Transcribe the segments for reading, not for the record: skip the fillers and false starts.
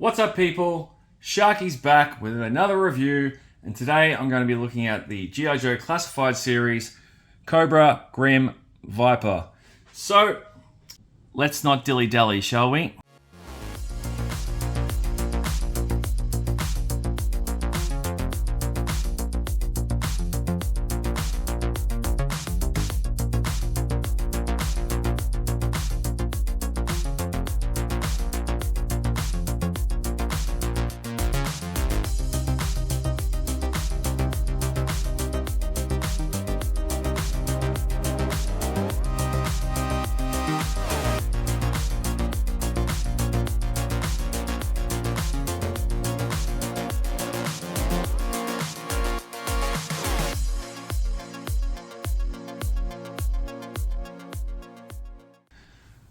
What's up, people? Sharky's back with another review, and today I'm going to be looking at the G.I. Joe Classified series Cobra Grim Viper. So let's not dilly-dally, shall we?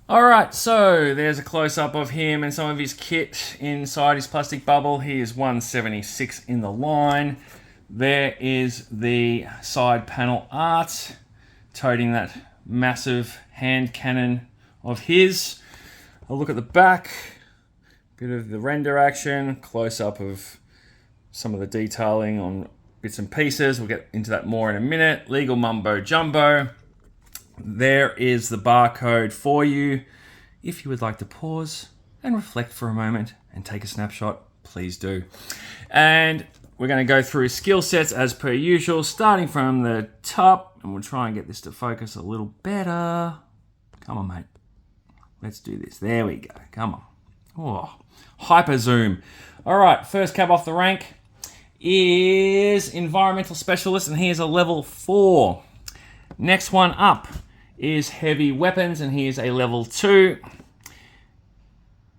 Alright, so there's a close-up of him and some of his kit inside his plastic bubble. He is 176 in the line. There is the side panel art, toting that massive hand cannon of his. A look at the back, bit of the render action, close-up of some of the detailing on bits and pieces. We'll get into that more in a minute. Legal mumbo jumbo. There is the barcode for you. If you would like to pause and reflect for a moment and take a snapshot, please do. And we're going to go through skill sets as per usual, starting from the top, and we'll try and get this to focus a little better. Come on, mate. Let's do this. There we go. Come on. Oh, hyper zoom. All right, first cab off the rank is Environmental Specialist, and he is a level 4. Next one up is Heavy Weapons, and he is a level 2.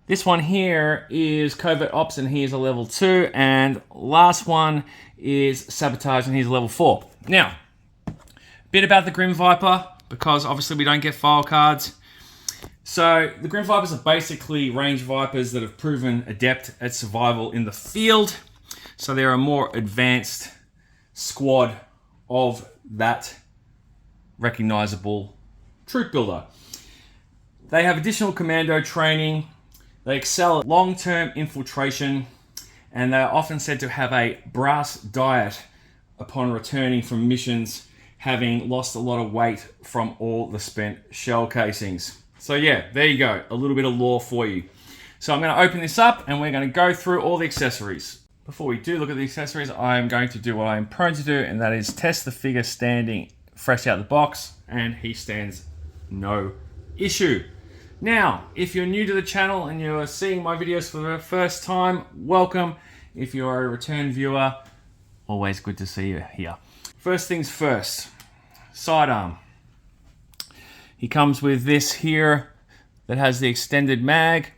This one here is Covert Ops, and he is a level 2. And last one is Sabotage, and he's a level 4. Now, a bit about the Grim Viper, because obviously we don't get file cards. So the Grim Vipers are basically range Vipers that have proven adept at survival in the field. So they're a more advanced squad of that recognizable troop builder. They have additional commando training. They excel at long-term infiltration, and they're often said to have a brass diet upon returning from missions, having lost a lot of weight from all the spent shell casings. So yeah, there you go, a little bit of lore for you. So I'm going to open this up and we're going to go through all the accessories. Before we do look at the accessories, I'm going to do what I'm prone to do, and that is test the figure standing fresh out of the box, and he stands no issue. Now, if you're new to the channel and you're seeing my videos for the first time, welcome. If you're a return viewer, always good to see you here. First things first, sidearm. He comes with this here that has the extended mag.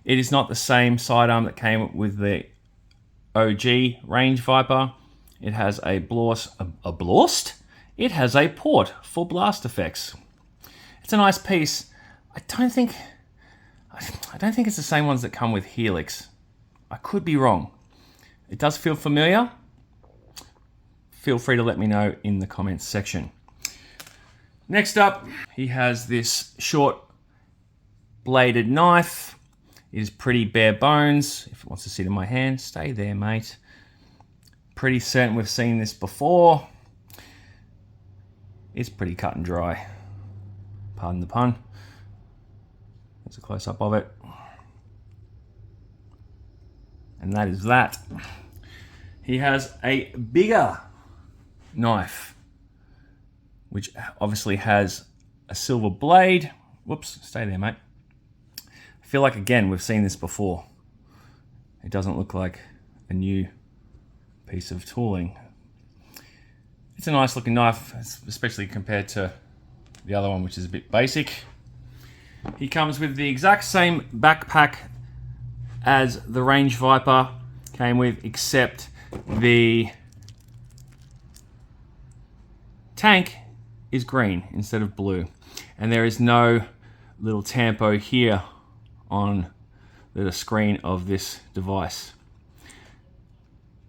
It is not the same sidearm that came with the OG Range Viper. It has a blast? It has a port for blast effects. It's a nice piece. I don't think it's the same ones that come with Helix. I could be wrong. It does feel familiar. Feel free to let me know in the comments section. Next up, he has this short bladed knife. It is pretty bare bones. If it wants to sit in my hand, stay there, mate. Pretty certain we've seen this before. It's pretty cut and dry. Pardon the pun. There's a close-up of it. And that is that. He has a bigger knife, which obviously has a silver blade. Whoops, stay there, mate. I feel like, again, we've seen this before. It doesn't look like a new piece of tooling. It's a nice looking knife, especially compared to the other one, which is a bit basic. He comes with the exact same backpack as the Range Viper came with, except the tank is green instead of blue. And there is no little tampo here on the screen of this device.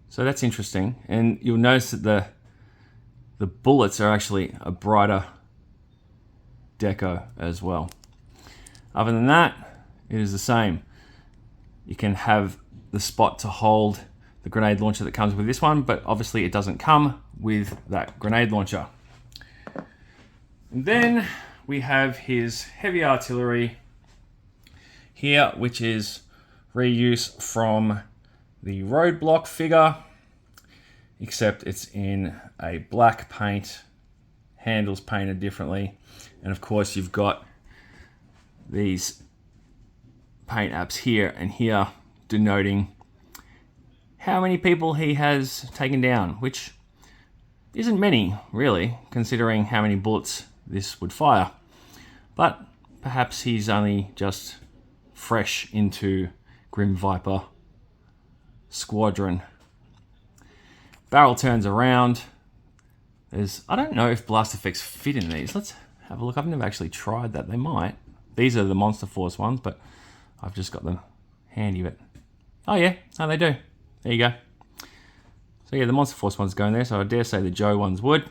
So that's interesting. And you'll notice that the bullets are actually a brighter deco as well. Other than that, it is the same. you can have the spot to hold the grenade launcher that comes with this one, but obviously it doesn't come with that grenade launcher. And then we have his heavy artillery here, which is reuse from the roadblock figure, except it's in a black paint, handles painted differently, and of course you've got these paint apps here and here denoting how many people he has taken down, which isn't many really, considering how many bullets this would fire. But perhaps he's only just fresh into Grim Viper Squadron. Barrel turns around. I don't know if blast effects fit in these. Let's have a look. I've never actually tried that. They might. These are the Monster Force ones, but I've just got them handy. But oh yeah, no, they do. There you go. So yeah, the Monster Force ones go in there, so I dare say the Joe ones would.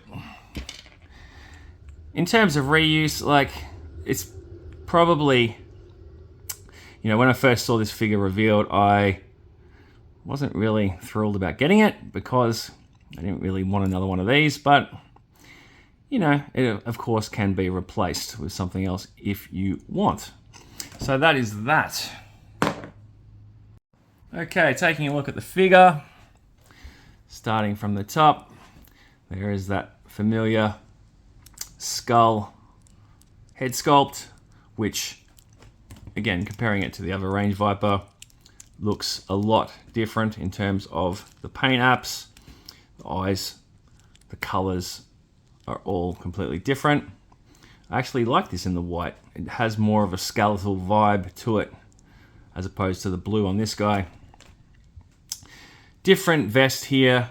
In terms of reuse, like, it's probably, you know, when I first saw this figure revealed, I wasn't really thrilled about getting it because I didn't really want another one of these, but you know, it of course can be replaced with something else if you want. So that is that. Okay, taking a look at the figure, starting from the top, there is that familiar skull head sculpt, which, again, comparing it to the other Range Viper, looks a lot different in terms of the paint apps, the eyes, the colors are all completely different. I actually like this in the white. It has more of a skeletal vibe to it as opposed to the blue on this guy. Different vest here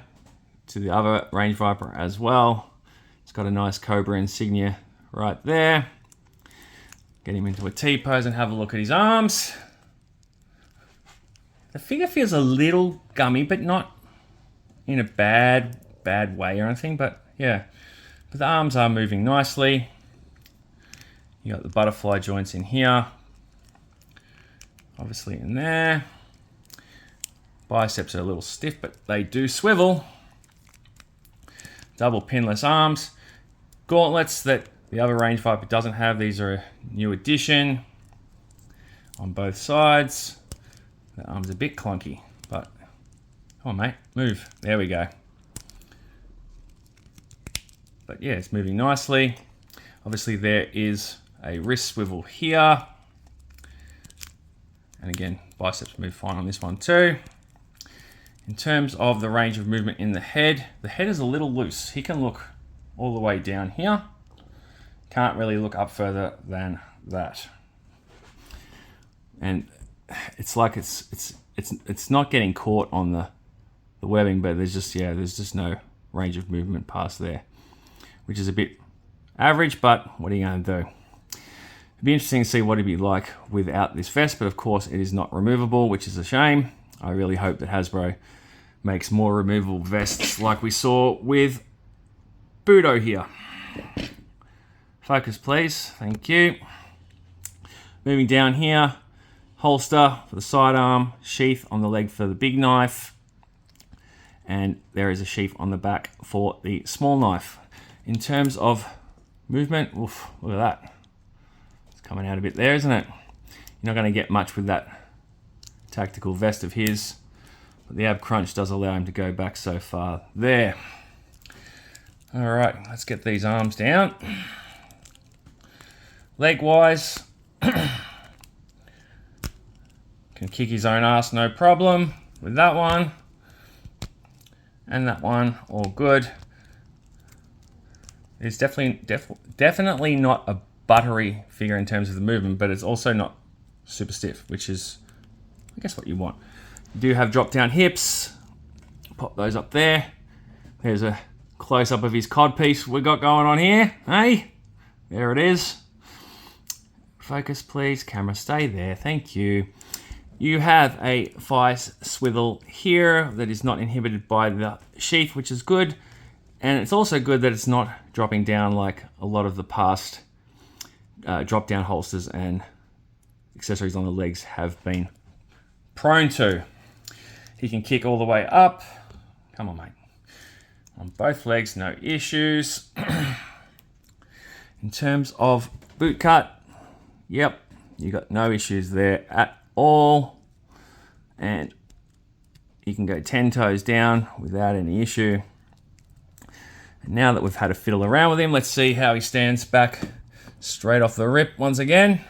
to the other Range Viper as well. It's got a nice Cobra insignia right there. Get him into a T-pose and have a look at his arms. The figure feels a little gummy, but not in a bad way or anything. But yeah, but the arms are moving nicely. You got the butterfly joints in here, obviously in there. Biceps are a little stiff, but they do swivel. Double pinless arms. Gauntlets that the other Range Viper doesn't have. These are a new addition on both sides. The arm's a bit clunky, but come on, mate, move. There we go. But yeah, it's moving nicely. Obviously, there is a wrist swivel here. And again, biceps move fine on this one too. In terms of the range of movement in the head is a little loose. He can look all the way down here. Can't really look up further than that. And it's like it's not getting caught on the webbing, but there's just no range of movement past there, which is a bit average, but what are you going to do? It'd be interesting to see what it'd be like without this vest, but of course it is not removable, which is a shame. I really hope that Hasbro makes more removable vests like we saw with Budo here. Focus, please. Thank you. Moving down here, holster for the sidearm, sheath on the leg for the big knife, and there is a sheath on the back for the small knife. In terms of movement, oof, look at that. It's coming out a bit there, isn't it? You're not going to get much with that tactical vest of his, but the ab crunch does allow him to go back so far there. All right, let's get these arms down. Leg-wise, can kick his own ass, no problem with that one. And that one, all good. It's definitely not a buttery figure in terms of the movement, but it's also not super stiff, which is, I guess, what you want. You do have drop-down hips. Pop those up there. There's a close-up of his codpiece we got going on here. Hey, there it is. Focus, please. Camera, stay there. Thank you. You have a vice swivel here that is not inhibited by the sheath, which is good. And it's also good that it's not dropping down like a lot of the past drop-down holsters and accessories on the legs have been prone to. He can kick all the way up. Come on, mate. On both legs, no issues. In terms of boot cut, yep, you got no issues there at all. And you can go 10 toes down without any issue. And now that we've had a fiddle around with him, let's see how he stands back straight off the rip once again.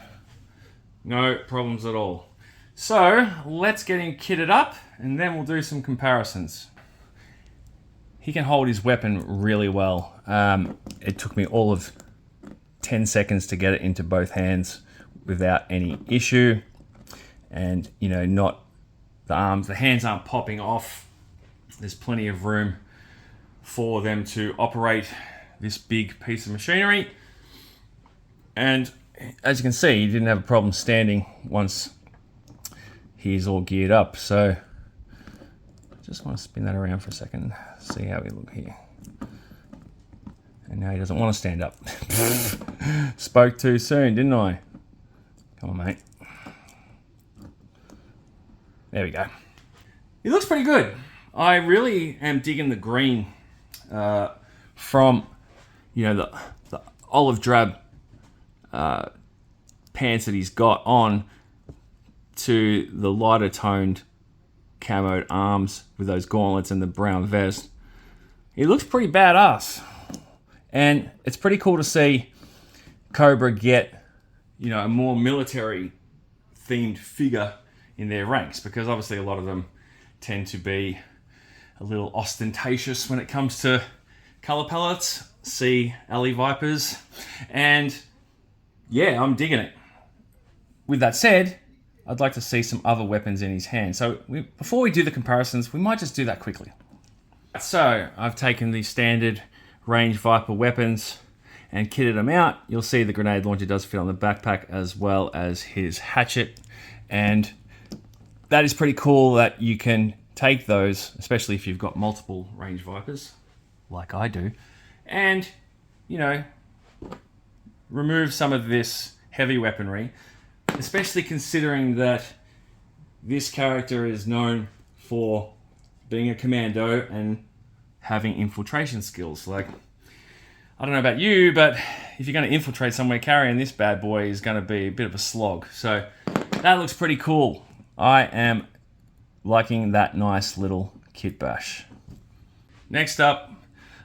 No problems at all. So let's get him kitted up and then we'll do some comparisons. He can hold his weapon really well. It took me all of 10 seconds to get it into both hands without any issue. And, you know, not the arms, the hands aren't popping off. There's plenty of room for them to operate this big piece of machinery. And as you can see, he didn't have a problem standing once he's all geared up. So just want to spin that around for a second, see how we look here. And now he doesn't want to stand up. Spoke too soon, didn't I? Come on, mate. There we go. He looks pretty good. I really am digging the green from, you know, the olive drab pants that he's got on to the lighter toned camoed arms with those gauntlets and the brown vest. He looks pretty badass. And it's pretty cool to see Cobra get, you know, a more military themed figure in their ranks, because obviously a lot of them tend to be a little ostentatious when it comes to color palettes. See Alley Vipers. And yeah, I'm digging it. With that said, I'd like to see some other weapons in his hand. So before we do the comparisons, we might just do that quickly. So I've taken the standard range Viper weapons and kitted them out. You'll see the grenade launcher does fit on the backpack as well as his hatchet. And that is pretty cool that you can take those, especially if you've got multiple range Vipers, like I do, and, you know, remove some of this heavy weaponry, especially considering that this character is known for being a commando and having infiltration skills. Like, I don't know about you, but if you're going to infiltrate somewhere, carrying this bad boy is going to be a bit of a slog. So that looks pretty cool. I am liking that nice little kit bash. Next up,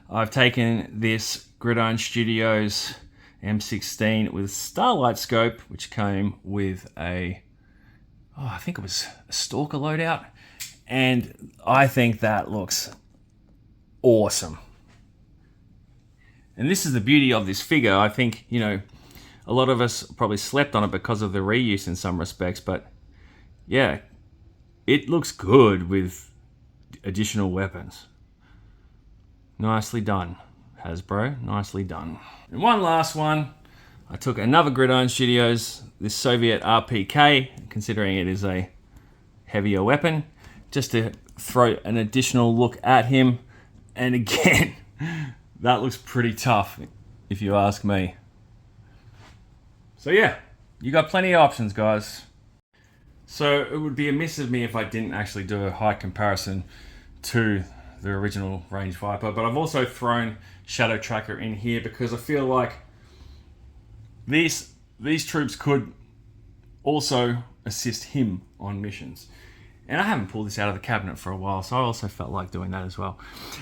I've taken this Gridiron Studios M16 with Starlight scope, which came with I think it was a Stalker loadout, and I think that looks awesome. And this is the beauty of this figure. I think, you know, a lot of us probably slept on it because of the reuse in some respects, but yeah, it looks good with additional weapons. Nicely done, Hasbro, nicely done. And one last one, I took another Gridiron Studios, this Soviet RPK, considering it is a heavier weapon, just to throw an additional look at him. And again, that looks pretty tough, if you ask me. So yeah, you got plenty of options, guys. So it would be amiss of me if I didn't actually do a height comparison to the original Range Viper, but I've also thrown Shadow Tracker in here because I feel like these troops could also assist him on missions. And I haven't pulled this out of the cabinet for a while, so I also felt like doing that as well.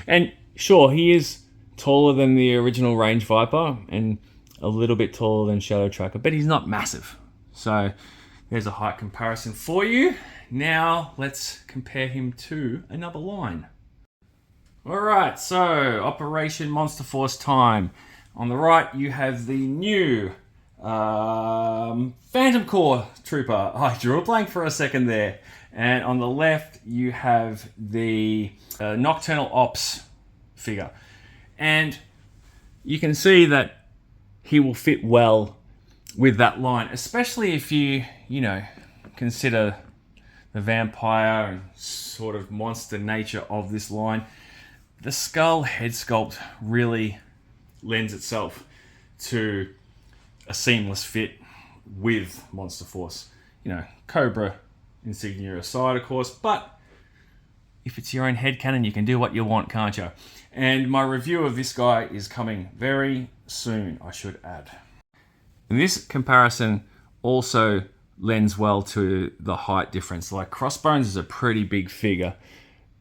And sure, he is taller than the original Range Viper and a little bit taller than Shadow Tracker, but he's not massive. So there's a height comparison for you. Now let's compare him to another line. All right, so Operation Monster Force time. On the right, you have the new Phantom Corps Trooper. I drew a blank for a second there. And on the left, you have the Nocturnal Ops figure. And you can see that he will fit well with that line, especially if you consider the vampire and sort of monster nature of this line. The skull head sculpt really lends itself to a seamless fit with Monster Force. You know, Cobra insignia aside, of course, but if it's your own headcanon, you can do what you want, can't you? And my review of this guy is coming very soon, I should add. And this comparison also lends well to the height difference. Like Crossbones is a pretty big figure.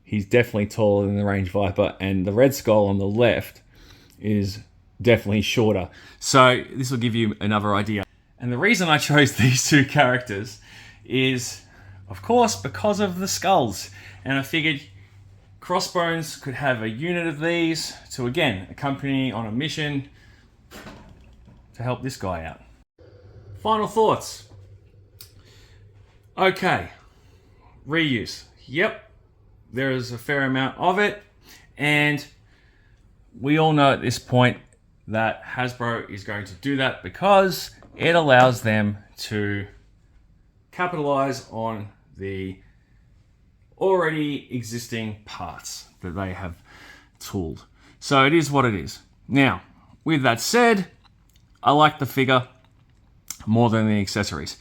He's definitely taller than the Range Viper, and the Red Skull on the left is definitely shorter. So this will give you another idea. And the reason I chose these two characters is, of course, because of the skulls. And I figured Crossbones could have a unit of these to, again, accompany on a mission to help this guy out. Final thoughts. Okay, reuse. Yep, there is a fair amount of it, and we all know at this point that Hasbro is going to do that because it allows them to capitalize on the already existing parts that they have tooled. So it is what it is. Now, with that said, I like the figure more than the accessories.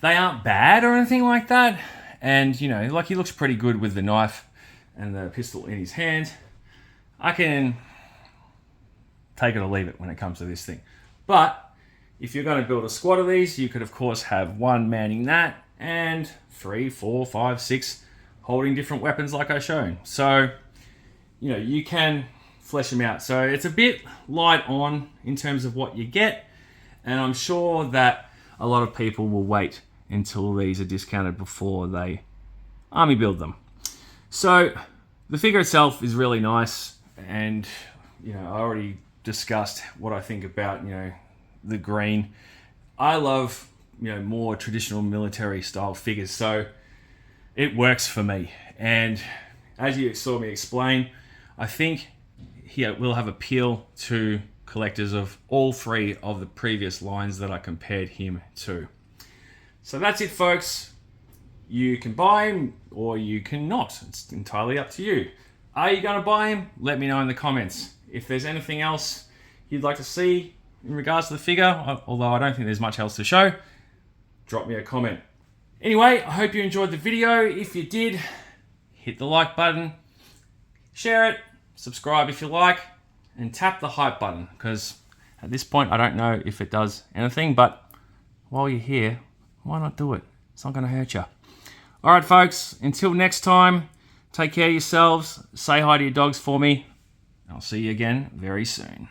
They aren't bad or anything like that. And, you know, like he looks pretty good with the knife and the pistol in his hand. I can take it or leave it when it comes to this thing. But if you're going to build a squad of these, you could, of course, have one manning that and 3, 4, 5, 6 holding different weapons like I've shown. So, you know, you can flesh them out. So it's a bit light on in terms of what you get. And I'm sure that a lot of people will wait until these are discounted before they army build them. So the figure itself is really nice, and you know, I already discussed what I think about, you know, the green. I love, you know, more traditional military style figures, so it works for me. And as you saw me explain, I think he will have appeal to collectors of all three of the previous lines that I compared him to. So that's it, folks. You can buy him or you cannot. It's entirely up to you. Are you going to buy him? Let me know in the comments. If there's anything else you'd like to see in regards to the figure, although I don't think there's much else to show, drop me a comment. Anyway, I hope you enjoyed the video. If you did, hit the like button, share it, subscribe if you like, and tap the hype button, because at this point I don't know if it does anything, but while you're here, why not do it? It's not going to hurt you. Alright folks, until next time, take care of yourselves, say hi to your dogs for me, and I'll see you again very soon.